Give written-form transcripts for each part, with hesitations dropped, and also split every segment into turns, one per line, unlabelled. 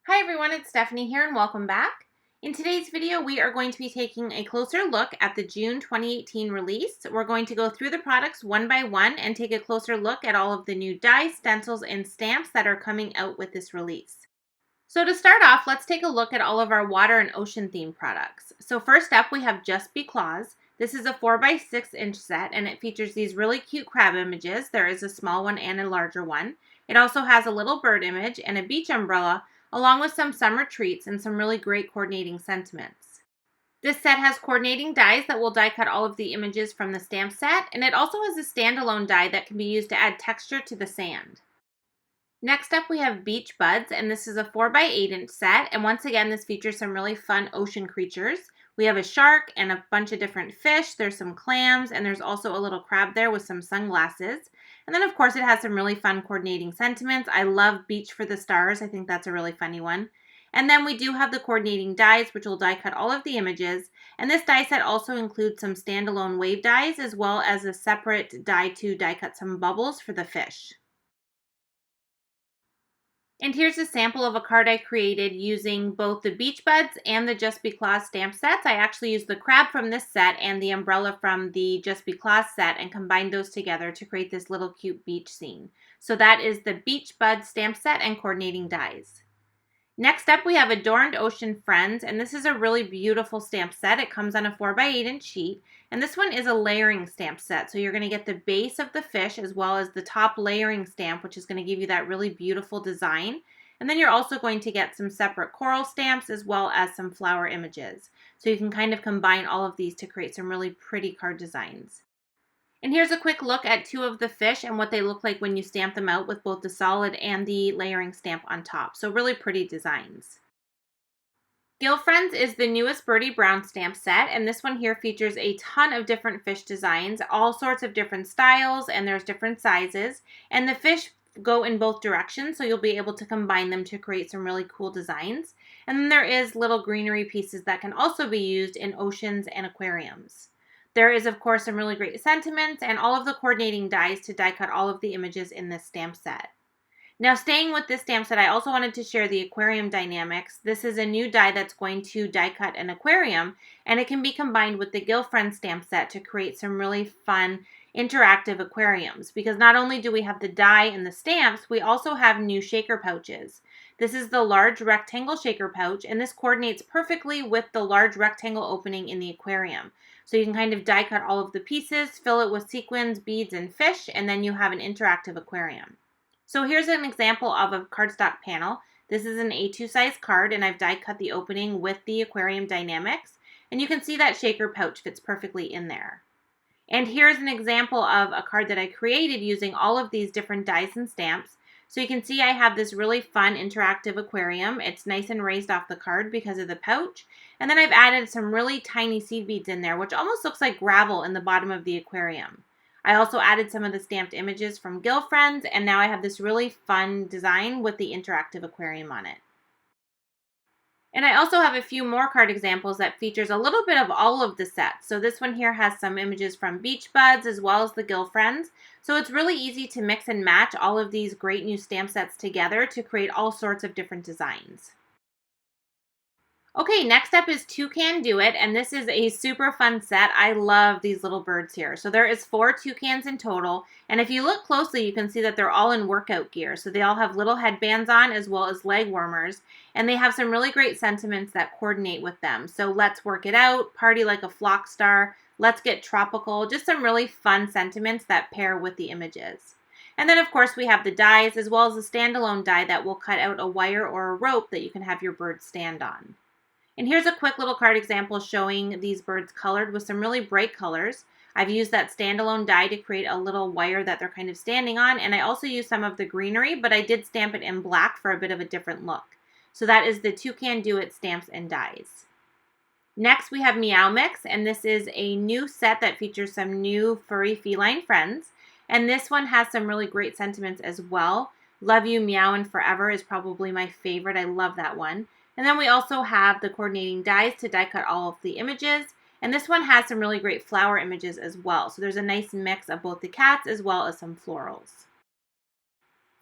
Hi everyone, it's Stephanie here and welcome back. In today's video, we are going to be taking a closer look at the June 2018 release. We're going to go through the products one by one and take a closer look at all of the new dies, stencils, and stamps that are coming out with this release. So to start off, let's take a look at all of our water and ocean themed products. So first up, we have Just Be Claws. This is a 4x6-inch set and it features these really cute crab images. There is a small one and a larger one. It also has a little bird image and a beach umbrella, along with some summer treats and some really great coordinating sentiments. This set has coordinating dies that will die cut all of the images from the stamp set, and it also has a standalone die that can be used to add texture to the sand. Next up, we have Beach Buds, and this is a 4x8-inch set, and once again, this features some really fun ocean creatures. We have a shark and a bunch of different fish. There's some clams, and there's also a little crab there with some sunglasses. And then, of course, it has some really fun coordinating sentiments. I love Beach for the Stars. I think that's a really funny one. And then we do have the coordinating dies, which will die cut all of the images. And this die set also includes some standalone wave dies, as well as a separate die to die cut some bubbles for the fish. And here's a sample of a card I created using both the Beach Buds and the Just Be Claws stamp sets. I actually used the crab from this set and the umbrella from the Just Be Claws set and combined those together to create this little cute beach scene. So that is the Beach Bud stamp set and coordinating dies. Next up, we have Adorned Ocean Friends, and this is a really beautiful stamp set. It comes on a 4x8-inch sheet, and this one is a layering stamp set. So you're going to get the base of the fish as well as the top layering stamp, which is going to give you that really beautiful design. And then you're also going to get some separate coral stamps as well as some flower images. So you can kind of combine all of these to create some really pretty card designs. And here's a quick look at two of the fish and what they look like when you stamp them out with both the solid and the layering stamp on top. So really pretty designs. Girlfriends is the newest Birdie Brown stamp set, and this one here features a ton of different fish designs, all sorts of different styles, and there's different sizes. And the fish go in both directions, so you'll be able to combine them to create some really cool designs. And then there is little greenery pieces that can also be used in oceans and aquariums. There is, of course, some really great sentiments and all of the coordinating dies to die cut all of the images in this stamp set. Now, staying with this stamp set, I also wanted to share the aquarium dynamics. This is a new die that's going to die cut an aquarium, and it can be combined with the Girlfriend stamp set to create some really fun interactive aquariums, because not only do we have the die and the stamps, we also have new shaker pouches. This is the large rectangle shaker pouch, and this coordinates perfectly with the large rectangle opening in the aquarium. So you can kind of die cut all of the pieces, fill it with sequins, beads, and fish, and then you have an interactive aquarium. So here's an example of a cardstock panel. This is an A2 size card, and I've die cut the opening with the aquarium dynamics, and you can see that shaker pouch fits perfectly in there. And here's an example of a card that I created using all of these different dies and stamps. So you can see I have this really fun interactive aquarium. It's nice and raised off the card because of the pouch. And then I've added some really tiny seed beads in there, which almost looks like gravel in the bottom of the aquarium. I also added some of the stamped images from Girlfriends, and now I have this really fun design with the interactive aquarium on it. And I also have a few more card examples that features a little bit of all of the sets. So this one here has some images from Beach Buds as well as the Girlfriends. So it's really easy to mix and match all of these great new stamp sets together to create all sorts of different designs. Okay, next up is Toucan Do It, and this is a super fun set. I love these little birds here. So there is 4 toucans in total, and if you look closely, you can see that they're all in workout gear. So they all have little headbands on as well as leg warmers, and they have some really great sentiments that coordinate with them. So let's work it out, party like a flock star, let's get tropical, just some really fun sentiments that pair with the images. And then, of course, we have the dies as well as a standalone die that will cut out a wire or a rope that you can have your bird stand on. And here's a quick little card example showing these birds colored with some really bright colors. I've used that standalone die to create a little wire that they're kind of standing on, and I also used some of the greenery, but I did stamp it in black for a bit of a different look. So that is the Toucan Do It stamps and dies. Next, we have Meow Mix, and this is a new set that features some new furry feline friends. And this one has some really great sentiments as well. Love You, Meow, and Forever is probably my favorite. I love that one. And then we also have the coordinating dies to die cut all of the images. And this one has some really great flower images as well. So there's a nice mix of both the cats as well as some florals.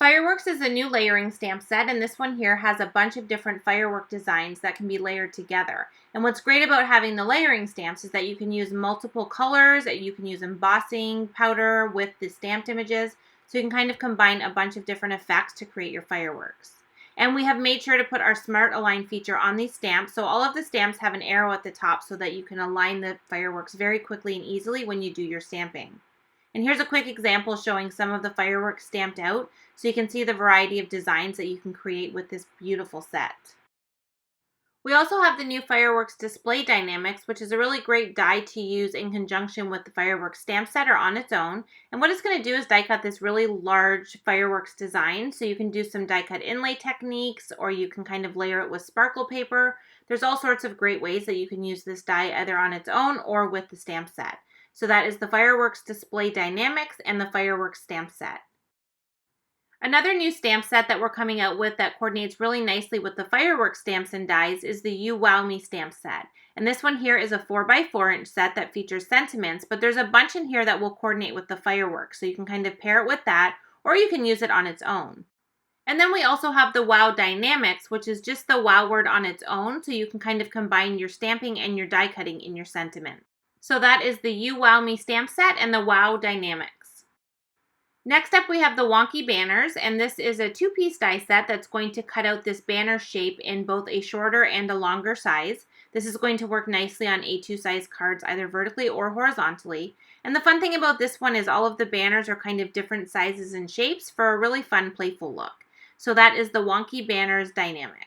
Fireworks is a new layering stamp set, and this one here has a bunch of different firework designs that can be layered together. And what's great about having the layering stamps is that you can use multiple colors, you can use embossing powder with the stamped images, so you can kind of combine a bunch of different effects to create your fireworks. And we have made sure to put our Smart Align feature on these stamps, so all of the stamps have an arrow at the top so that you can align the fireworks very quickly and easily when you do your stamping. And here's a quick example showing some of the fireworks stamped out, so you can see the variety of designs that you can create with this beautiful set. We also have the new Fireworks Display Dynamics, which is a really great die to use in conjunction with the fireworks stamp set or on its own. And what it's going to do is die cut this really large fireworks design, so you can do some die cut inlay techniques, or you can kind of layer it with sparkle paper. There's all sorts of great ways that you can use this die either on its own or with the stamp set. So that is the Fireworks Display Dynamics and the Fireworks Stamp Set. Another new stamp set that we're coming out with that coordinates really nicely with the fireworks stamps and dies is the You Wow Me stamp set. And this one here is a 4x4 inch set that features sentiments, but there's a bunch in here that will coordinate with the fireworks. So you can kind of pair it with that, or you can use it on its own. And then we also have the Wow die-namics, which is just the wow word on its own, so you can kind of combine your stamping and your die cutting in your sentiment. So that is the You Wow Me stamp set and the Wow die-namics. Next up we have the Wonky banners, and this is a 2-piece die set that's going to cut out this banner shape in both a shorter and a longer size. This is going to work nicely on A2 size cards either vertically or horizontally. And the fun thing about this one is all of the banners are kind of different sizes and shapes for a really fun, playful look. So that is the Wonky banners dynamics.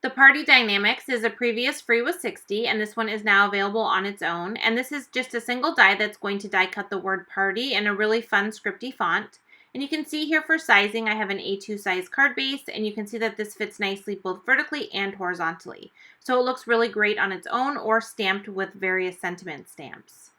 The Party Dynamics is a previous free with 60, and this one is now available on its own. And this is just a single die that's going to die cut the word party in a really fun scripty font. And you can see here for sizing, I have an A2 size card base, and you can see that this fits nicely both vertically and horizontally. So it looks really great on its own or stamped with various sentiment stamps.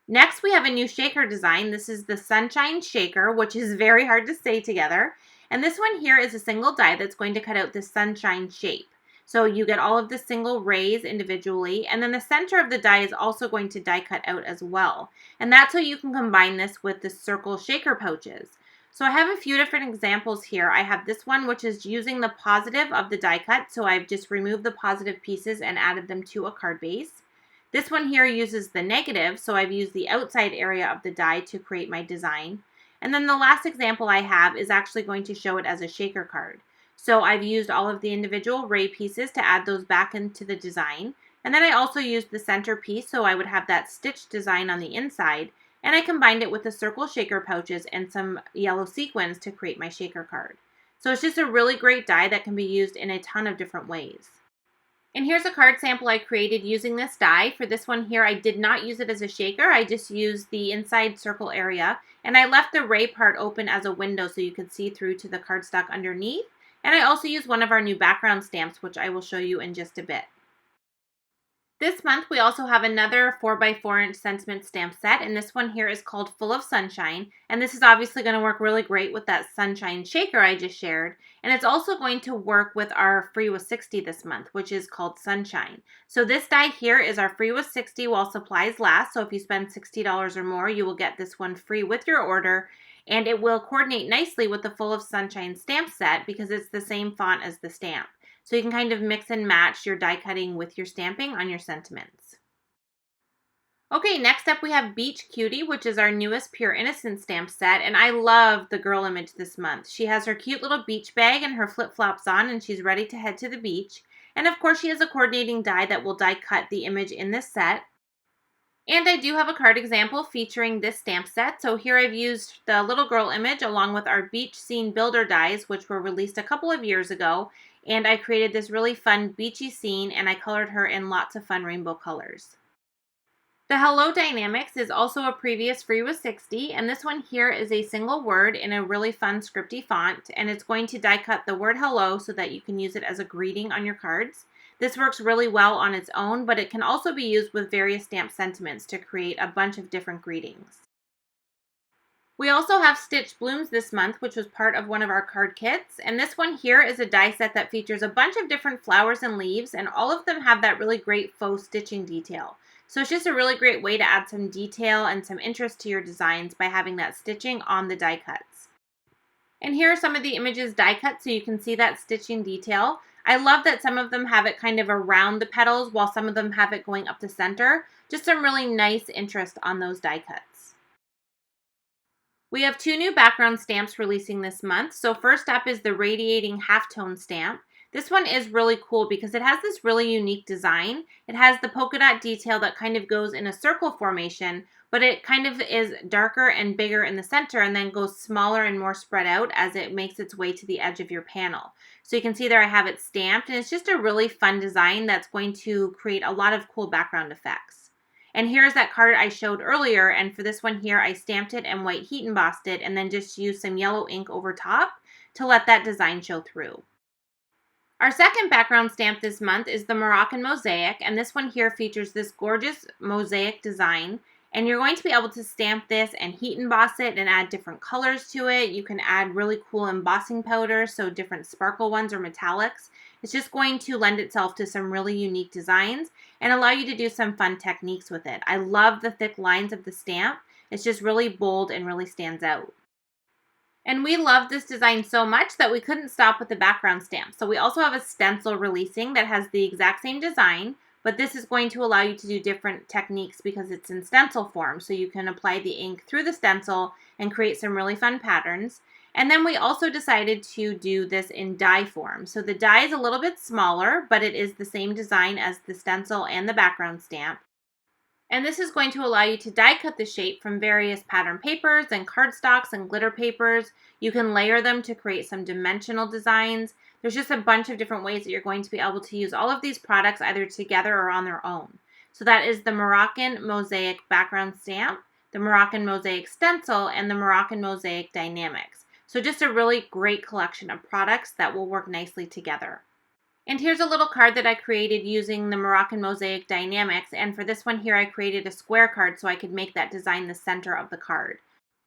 Next, we have a new shaker design. This is the Sunshine Shaker, which is very hard to say together. And this one here is a single die that's going to cut out this sunshine shape. So you get all of the single rays individually, and then the center of the die is also going to die cut out as well. And that's how you can combine this with the circle shaker pouches. So I have a few different examples here. I have this one, which is using the positive of the die cut. So I've just removed the positive pieces and added them to a card base. This one here uses the negative, so I've used the outside area of the die to create my design. And then the last example I have is actually going to show it as a shaker card. So I've used all of the individual ray pieces to add those back into the design. And then I also used the center piece, so I would have that stitched design on the inside. And I combined it with the circle shaker pouches and some yellow sequins to create my shaker card. So it's just a really great die that can be used in a ton of different ways. And here's a card sample I created using this die. For this one here, I did not use it as a shaker. I just used the inside circle area. And I left the ray part open as a window so you could see through to the cardstock underneath. And I also used one of our new background stamps, which I will show you in just a bit. This month, we also have another 4x4 inch sentiment stamp set, and this one here is called Full of Sunshine, and this is obviously going to work really great with that sunshine shaker I just shared, and it's also going to work with our free with 60 this month, which is called Sunshine. So this die here is our free with 60 while supplies last, so if you spend $60 or more, you will get this one free with your order, and it will coordinate nicely with the Full of Sunshine stamp set because it's the same font as the stamp. So you can kind of mix and match your die cutting with your stamping on your sentiments. Okay, next up we have Beach Cutie, which is our newest Pure Innocence stamp set, and I love the girl image this month. She has her cute little beach bag and her flip-flops on, and she's ready to head to the beach. And of course she has a coordinating die that will die cut the image in this set. And I do have a card example featuring this stamp set. So here I've used the little girl image along with our beach scene builder dies, which were released a couple of years ago. And I created this really fun beachy scene, and I colored her in lots of fun rainbow colors. The Hello Dynamics is also a previous free with 60, and this one here is a single word in a really fun scripty font, and it's going to die cut the word hello so that you can use it as a greeting on your cards. This works really well on its own, but it can also be used with various stamp sentiments to create a bunch of different greetings. We also have Stitch Blooms this month, which was part of one of our card kits. And this one here is a die set that features a bunch of different flowers and leaves, and all of them have that really great faux stitching detail. So it's just a really great way to add some detail and some interest to your designs by having that stitching on the die cuts. And here are some of the images die cut so you can see that stitching detail. I love that some of them have it kind of around the petals while some of them have it going up the center. Just some really nice interest on those die cuts. We have 2 new background stamps releasing this month. So first up is the radiating halftone stamp. This one is really cool because it has this really unique design. It has the polka dot detail that kind of goes in a circle formation, but it kind of is darker and bigger in the center and then goes smaller and more spread out as it makes its way to the edge of your panel. So you can see there I have it stamped, and it's just a really fun design that's going to create a lot of cool background effects. And here's that card I showed earlier, and for this one here I stamped it and white heat embossed it and then just used some yellow ink over top to let that design show through. Our second background stamp this month is the Moroccan Mosaic, and this one here features this gorgeous mosaic design. And you're going to be able to stamp this and heat emboss it and add different colors to it. You can add really cool embossing powders, so different sparkle ones or metallics. It's just going to lend itself to some really unique designs and allow you to do some fun techniques with it. I love the thick lines of the stamp. It's just really bold and really stands out. And we love this design so much that we couldn't stop with the background stamp. So we also have a stencil releasing that has the exact same design, but this is going to allow you to do different techniques because it's in stencil form. So you can apply the ink through the stencil and create some really fun patterns. And then we also decided to do this in die form. So the die is a little bit smaller, but it is the same design as the stencil and the background stamp. And this is going to allow you to die cut the shape from various pattern papers and cardstocks and glitter papers. You can layer them to create some dimensional designs. There's just a bunch of different ways that you're going to be able to use all of these products either together or on their own. So that is the Moroccan Mosaic background stamp, the Moroccan Mosaic stencil, and the Moroccan Mosaic die-namics. So just a really great collection of products that will work nicely together. And here's a little card that I created using the Moroccan Mosaic die-namics, and for this one here I created a square card so I could make that design the center of the card.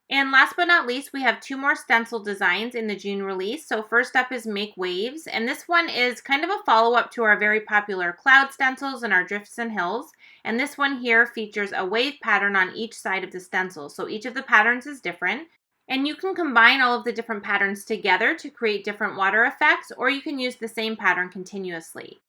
And last but not least, we have 2 more stencil designs in the June release. So first up is Make Waves, and this one is kind of a follow-up to our very popular cloud stencils and our drifts and hills. And this one here features a wave pattern on each side of the stencil, so each of the patterns is different. And you can combine all of the different patterns together to create different water effects, or you can use the same pattern continuously.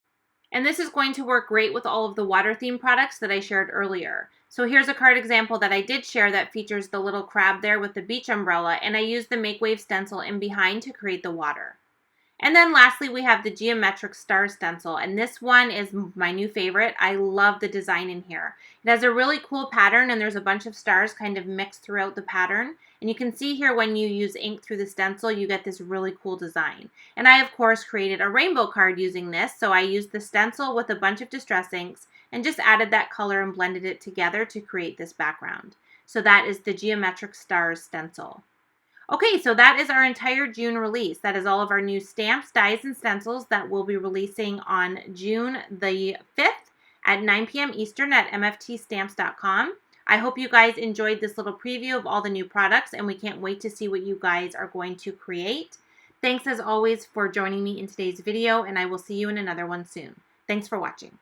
And this is going to work great with all of the water theme products that I shared earlier. So here's a card example that I did share that features the little crab there with the beach umbrella, and I used the Make Wave stencil in behind to create the water. And then lastly, we have the geometric star stencil, and this one is my new favorite. I love the design in here. It has a really cool pattern, and there's a bunch of stars kind of mixed throughout the pattern. And you can see here when you use ink through the stencil, you get this really cool design. And I, of course, created a rainbow card using this, so I used the stencil with a bunch of distress inks and just added that color and blended it together to create this background. So that is the geometric stars stencil. Okay, so that is our entire June release. That is all of our new stamps, dies, and stencils that we'll be releasing on June the 5th at 9 p.m. Eastern at mftstamps.com. I hope you guys enjoyed this little preview of all the new products, and we can't wait to see what you guys are going to create. Thanks as always for joining me in today's video, and I will see you in another one soon. Thanks for watching.